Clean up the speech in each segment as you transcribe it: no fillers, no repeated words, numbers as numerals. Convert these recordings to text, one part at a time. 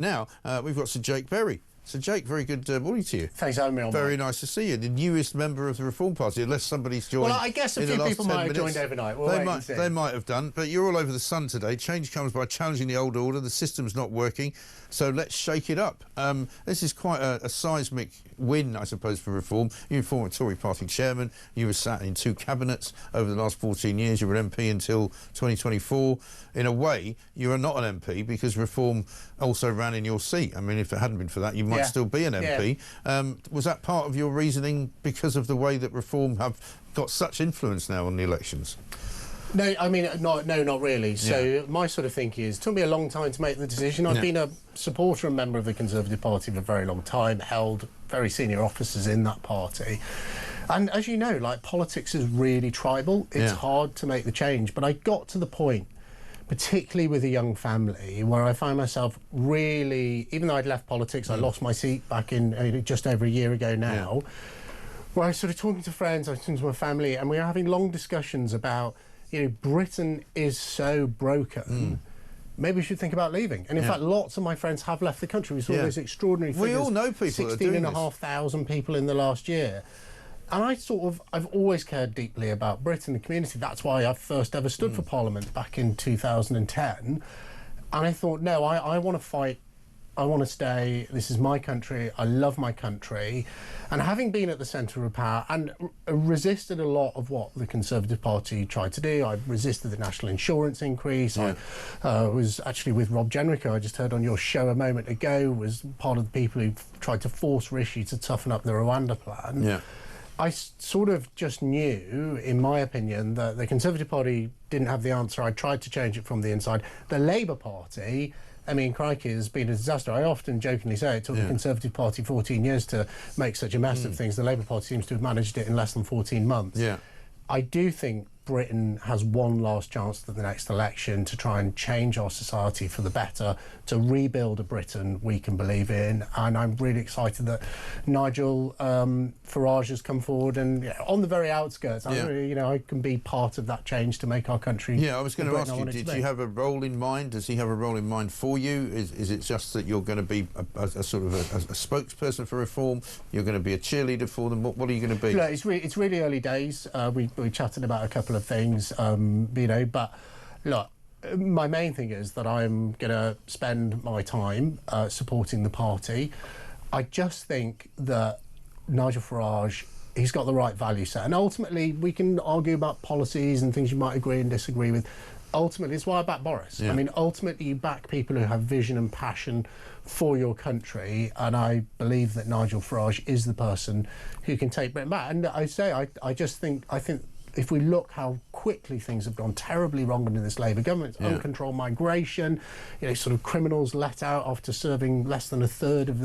Now, we've got Sir Jake Berry. So, Jake, very good morning to you. Thanks for having me on. Very nice to see you. The newest member of the Reform Party, unless somebody's joined. Well, I guess a few people might have joined overnight. They might have done, but you're all over the sun today. Change comes by challenging the old order. The system's not working, so let's shake it up. This is quite a seismic win, I suppose, for Reform. You're a former Tory party chairman. You were sat in 2 cabinets over the last 14 years. You were an MP until 2024. In a way, you are not an MP because Reform also ran in your seat. I mean, if it hadn't been for that, you might still be an MP. Was that part of your reasoning because of the way that Reform have got such influence now on the elections? No, I mean, no, not really. So my sort of thinking is, it took me a long time to make the decision. I've been a supporter and member of the Conservative Party for a very long time, held very senior offices in that party. And as you know, like, politics is really tribal. It's hard to make the change. But I got to the point, particularly with a young family, where I found myself really, even though I'd left politics, I lost my seat back in just over a year ago now, where I was sort of talking to friends, I was talking to my family, and we were having long discussions about, you know, Britain is so broken, maybe we should think about leaving. And in fact, lots of my friends have left the country. We saw those extraordinary figures. We all know people 16,500 people in the last year. And I've always cared deeply about Britain, the community. That's why I first ever stood for Parliament back in 2010. And I thought, no, I want to fight. I want to stay. This is my country. I love my country. And having been at the centre of power and resisted a lot of what the Conservative Party tried to do, I resisted the national insurance increase. I was actually with Rob Jenrico, I just heard on your show a moment ago, was part of the people who tried to force Rishi to toughen up the Rwanda plan. I sort of just knew, in my opinion, that the Conservative Party didn't have the answer. I tried to change it from the inside. The Labour Party, I mean, crikey, has been a disaster. I often jokingly say it took the Conservative Party 14 years to make such a mess of things. The Labour Party seems to have managed it in less than 14 months. I do think Britain has one last chance at the next election to try and change our society for the better, to rebuild a Britain we can believe in. And I'm really excited that Nigel Farage has come forward, and on the very outskirts, I can be part of that change to make our country. I was going to ask you, did you have a role in mind? Does he have a role in mind for you? Is it just that you're going to be a sort of a spokesperson for Reform? You're going to be a cheerleader for them? What are you going to be? No, it's really early days. We chatted about a couple of things, but look, my main thing is that I'm going to spend my time supporting the party. I just think that Nigel Farage, he's got the right value set, and ultimately we can argue about policies and things you might agree and disagree with. Ultimately, it's why I back Boris. I mean, ultimately you back people who have vision and passion for your country, and I believe that Nigel Farage is the person who can take Britain back. And I think if we look how quickly things have gone terribly wrong under this Labour government, uncontrolled migration, sort of criminals let out after serving less than a third of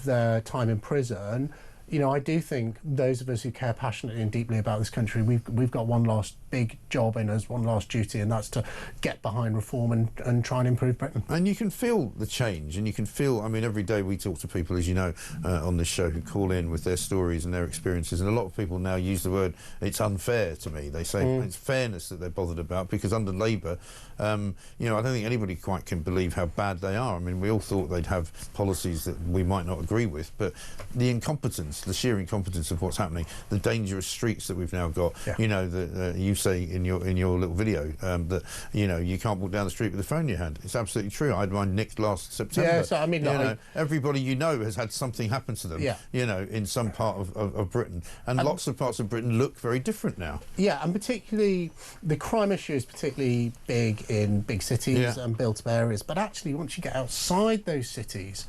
their time in prison. I do think those of us who care passionately and deeply about this country, we've got one last big job in us, one last duty, and that's to get behind Reform and try and improve Britain. And you can feel the change, and you can feel, I mean, every day we talk to people, as you know, on this show, who call in with their stories and their experiences, and a lot of people now use the word, it's unfair to me. They say it's fairness that they're bothered about, because under Labour, I don't think anybody quite can believe how bad they are. I mean, we all thought they'd have policies that we might not agree with, but the incompetence, the sheer incompetence of what's happening, the dangerous streets that we've now got. You say in your little video that you can't walk down the street with a phone in your hand. It's absolutely true. I had mine nicked last September. So I mean, everybody has had something happen to them. In some part of Britain, and lots of parts of Britain look very different now. And particularly the crime issue is particularly big in big cities and built-up areas. But actually, once you get outside those cities,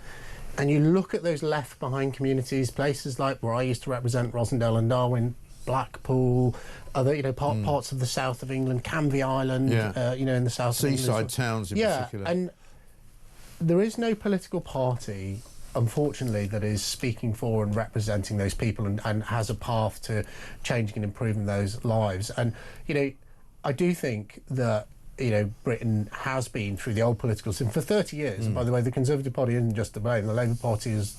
and you look at those left-behind communities, places like where I used to represent, Rosendale and Darwin, Blackpool, other parts of the south of England, Canvey Island, in the south of England. Seaside towns in particular. And there is no political party, unfortunately, that is speaking for and representing those people and has a path to changing and improving those lives. And, I do think that Britain has been through the old political system for 30 years. And by the way, the Conservative Party isn't just to blame. The Labour Party is,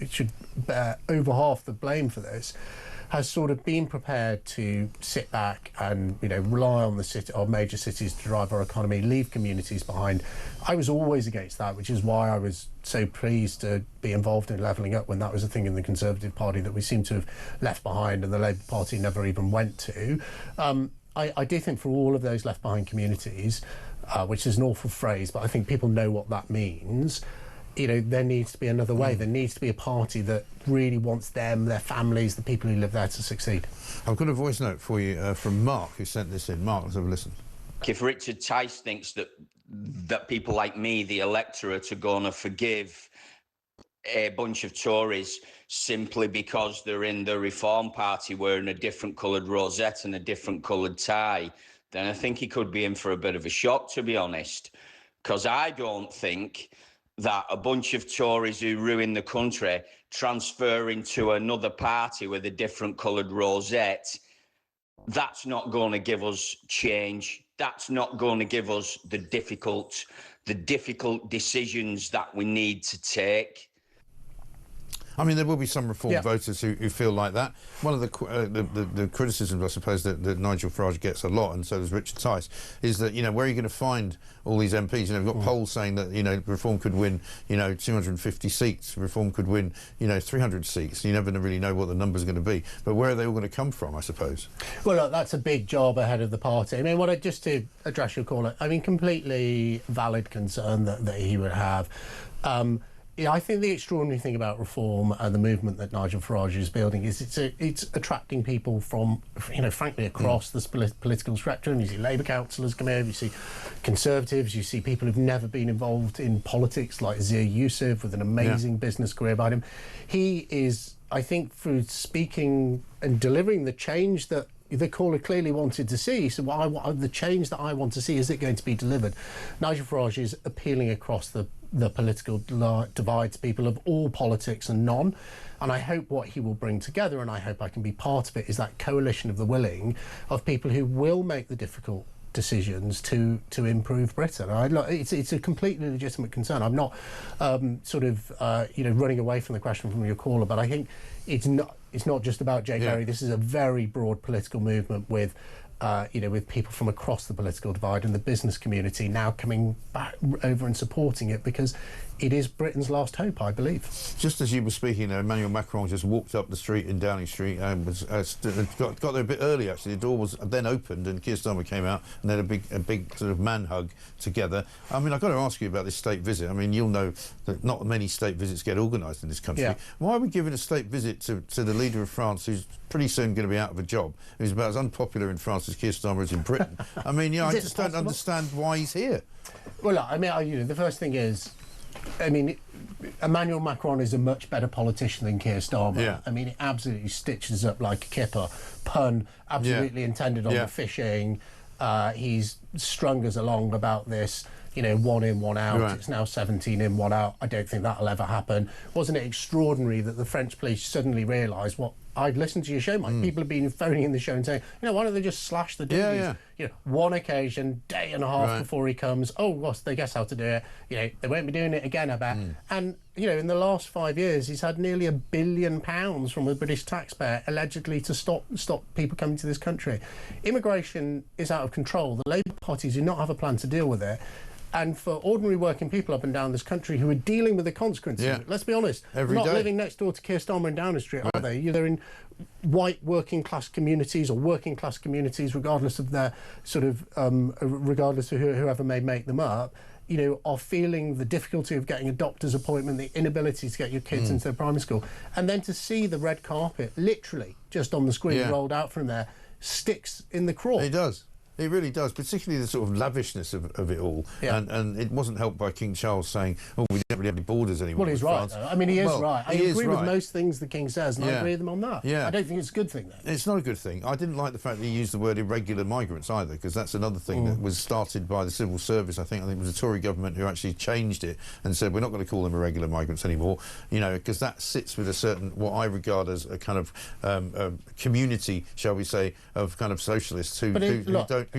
should bear over half the blame for this. has sort of been prepared to sit back and, you know, rely on the city, or major cities to drive our economy, leave communities behind. I was always against that, which is why I was so pleased to be involved in Levelling Up when that was a thing in the Conservative Party that we seem to have left behind and the Labour Party never even went to. I do think for all of those left behind communities, which is an awful phrase, but I think people know what that means. You know, there needs to be another way. There needs to be a party that really wants them, their families, the people who live there to succeed. I've got a voice note for you from Mark, who sent this in. Mark, let's have a listen. If Richard Tice thinks that people like me, the electorate, are going to forgive a bunch of Tories simply because they're in the Reform Party wearing a different coloured rosette and a different coloured tie, then I think he could be in for a bit of a shock, to be honest. Because I don't think that a bunch of Tories who ruin the country transfer into another party with a different coloured rosette, that's not going to give us change. That's not going to give us the difficult decisions that we need to take. I mean, there will be some Reform voters who feel like that. One of the criticisms, I suppose, that Nigel Farage gets a lot, and so does Richard Tice, is that, you know, where are you going to find all these MPs? You know, we've got polls saying that, you know, Reform could win, you know, 250 seats. Reform could win, you know, 300 seats. You never really know what the number's going to be. But where are they all going to come from, I suppose? Well, look, that's a big job ahead of the party. I mean, just to address your caller, I mean, completely valid concern that he would have. Yeah, I think the extraordinary thing about Reform and the movement that Nigel Farage is building is it's attracting people from, you know, frankly, across the political spectrum. You see Labour councillors come over, you see Conservatives, you see people who've never been involved in politics, like Zia Yusuf, with an amazing business career behind him. He is, I think, through speaking and delivering the change that the caller clearly wanted to see. So the change that I want to see, is it going to be delivered? Nigel Farage is appealing across the political divide to people of all politics and none. And I hope what he will bring together, and I hope I can be part of it, is that coalition of the willing, of people who will make the difficult decisions to improve Britain. It's a completely legitimate concern. I'm not you know, running away from the question from your caller, but I think it's not just about Jay Berry. This is a very broad political movement with you know, with people from across the political divide and the business community now coming back over and supporting it, because it is Britain's last hope, I believe. Just as you were speaking, Emmanuel Macron just walked up the street in Downing Street and got there a bit early, actually. The door was then opened and Keir Starmer came out and they had a big sort of man hug together. I mean, I've got to ask you about this state visit. I mean, you'll know that not many state visits get organised in this country. Yeah. Why are we giving a state visit to the leader of France, who's pretty soon going to be out of a job, who's about as unpopular in France as Keir Starmer is in Britain? I mean, I just don't understand why he's here. Well, look, I mean, you know, the first thing is, I mean, Emmanuel Macron is a much better politician than Keir Starmer. Yeah. I mean, it absolutely stitches up like a kipper. Pun absolutely intended on the fishing. He's strung us along about this, you know, 1 in, 1 out. Right. It's now 17 in, 1 out. I don't think that'll ever happen. Wasn't it extraordinary that the French police suddenly realised what I'd listened to your show, Mike. People have been phoning in the show and saying, you know, why don't they just slash the duties? You know, one occasion, day and a half before he comes. Oh, well, they guess how to do it. You know, they won't be doing it again, I bet. And, you know, in the last 5 years, he's had nearly £1 billion from the British taxpayer, allegedly to stop people coming to this country. Immigration is out of control. The Labour Party do not have a plan to deal with it. And for ordinary working people up and down this country who are dealing with the consequences of it, let's be honest, they're not living next door to Keir Starmer in Downing Street, are they? They're in white working class communities or working class communities, regardless of their sort of, regardless of whoever may make them up, you know, are feeling the difficulty of getting a doctor's appointment, the inability to get your kids into their primary school. And then to see the red carpet, literally, just on the screen rolled out from there, sticks in the craw. It does. It really does, particularly the sort of lavishness of it all. Yeah. And it wasn't helped by King Charles saying, oh, we don't really have any borders anymore. Well, he's right, though. I mean, he is right. I agree with most things the King says, and I agree with him on that. Yeah. I don't think it's a good thing, though. It's not a good thing. I didn't like the fact that he used the word irregular migrants either, because that's another thing that was started by the civil service. I think it was the Tory government who actually changed it and said, we're not going to call them irregular migrants anymore, you know, because that sits with a certain, what I regard as a kind of community, shall we say, of kind of socialists who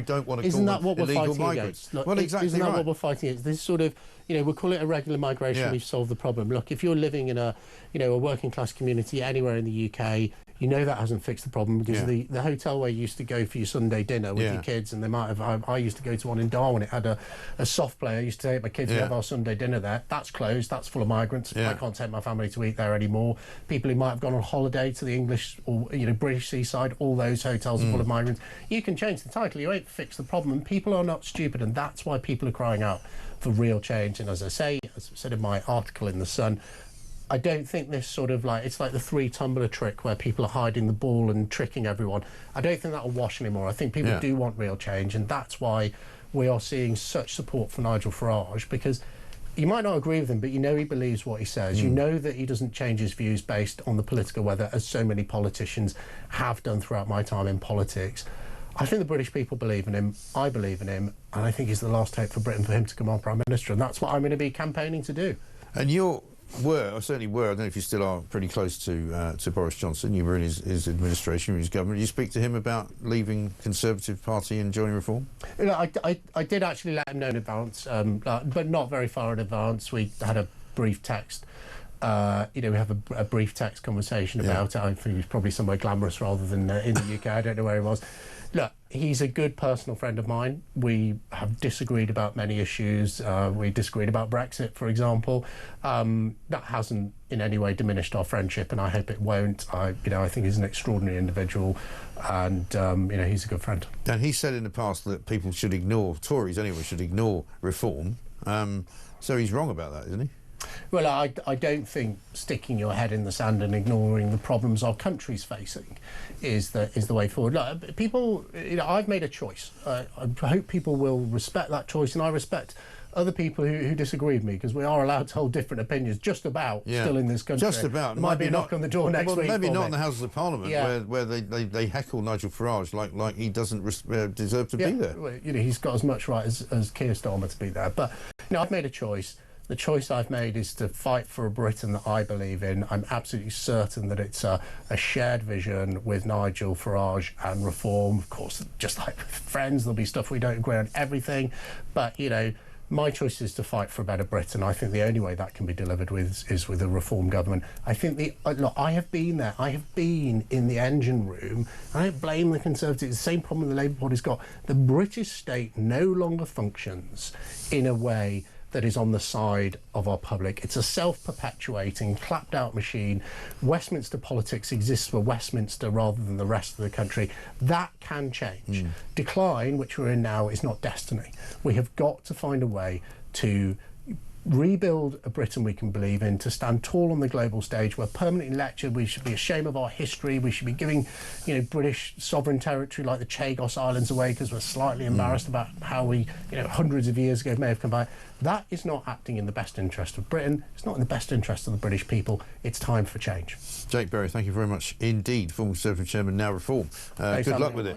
don't want to call them illegal migrants. Look, well, exactly isn't that what we're fighting against? This sort of, you know, we'll call it irregular migration, we've solved the problem. Look, if you're living in a, you know, a working class community anywhere in the UK, you know that hasn't fixed the problem, because the hotel where you used to go for your Sunday dinner with your kids, and they might have, I used to go to one in Darwin, it had a soft play. I used to take my kids, we have our Sunday dinner there. That's closed, that's full of migrants. I can't take my family to eat there anymore. People who might have gone on holiday to the English or British seaside, all those hotels are full of migrants. You can change the title, you ain't fixed the problem, and people are not stupid, and that's why people are crying out for real change. And as I said in my article in The Sun, I don't think this sort of it's like the 3 tumbler trick where people are hiding the ball and tricking everyone. I don't think that'll wash anymore. I think people do want real change, and that's why we are seeing such support for Nigel Farage, because you might not agree with him, but you know he believes what he says. You know that he doesn't change his views based on the political weather, as so many politicians have done throughout my time in politics. I think the British people believe in him, I believe in him, and I think he's the last hope for Britain for him to come on Prime Minister, and that's what I'm going to be campaigning to do. And I certainly were, I don't know if you still are, pretty close to Boris Johnson. You were in his administration, his government. Did you speak to him about leaving Conservative Party and joining Reform? I did actually let him know in advance, but not very far in advance. We had a brief text. We have a brief text conversation about it. I think he was probably somewhere glamorous rather than in the UK. I don't know where he was. Look, he's a good personal friend of mine. We have disagreed about many issues. We disagreed about Brexit, for example. That hasn't in any way diminished our friendship, and I hope it won't. I think he's an extraordinary individual, and he's a good friend. And he said in the past that people should ignore, Tories anyway, should ignore Reform. So he's wrong about that, isn't he? Well, I don't think sticking your head in the sand and ignoring the problems our country's facing is the way forward. Look, people, I've made a choice. I hope people will respect that choice, and I respect other people who disagree with me, because we are allowed to hold different opinions just about still in this country. Just about. There might be a knock on the door next week. Maybe not in the Houses of Parliament, where they heckle Nigel Farage like he doesn't deserve to be there. Well, he's got as much right as Keir Starmer to be there. But I've made a choice. The choice I've made is to fight for a Britain that I believe in. I'm absolutely certain that it's a shared vision with Nigel Farage and Reform. Of course, just like friends, there'll be stuff we don't agree on everything. But, my choice is to fight for a better Britain. I think the only way that can be delivered is with a Reform government. I think look, I have been there. I have been in the engine room. I don't blame the Conservatives. The same problem the Labour Party's got. The British state no longer functions in a way that is on the side of our public. It's a self-perpetuating, clapped-out machine. Westminster politics exists for Westminster rather than the rest of the country. That can change. Decline, which we're in now, is not destiny. We have got to find a way to rebuild a Britain we can believe in, to stand tall on the global stage. We're permanently lectured. We should be ashamed of our history. We should be giving, British sovereign territory like the Chagos Islands away because we're slightly embarrassed about how we, hundreds of years ago may have come by. That is not acting in the best interest of Britain. It's not in the best interest of the British people. It's time for change. Jake Berry, thank you very much indeed. Former Conservative Chairman, now Reform. Good luck with it.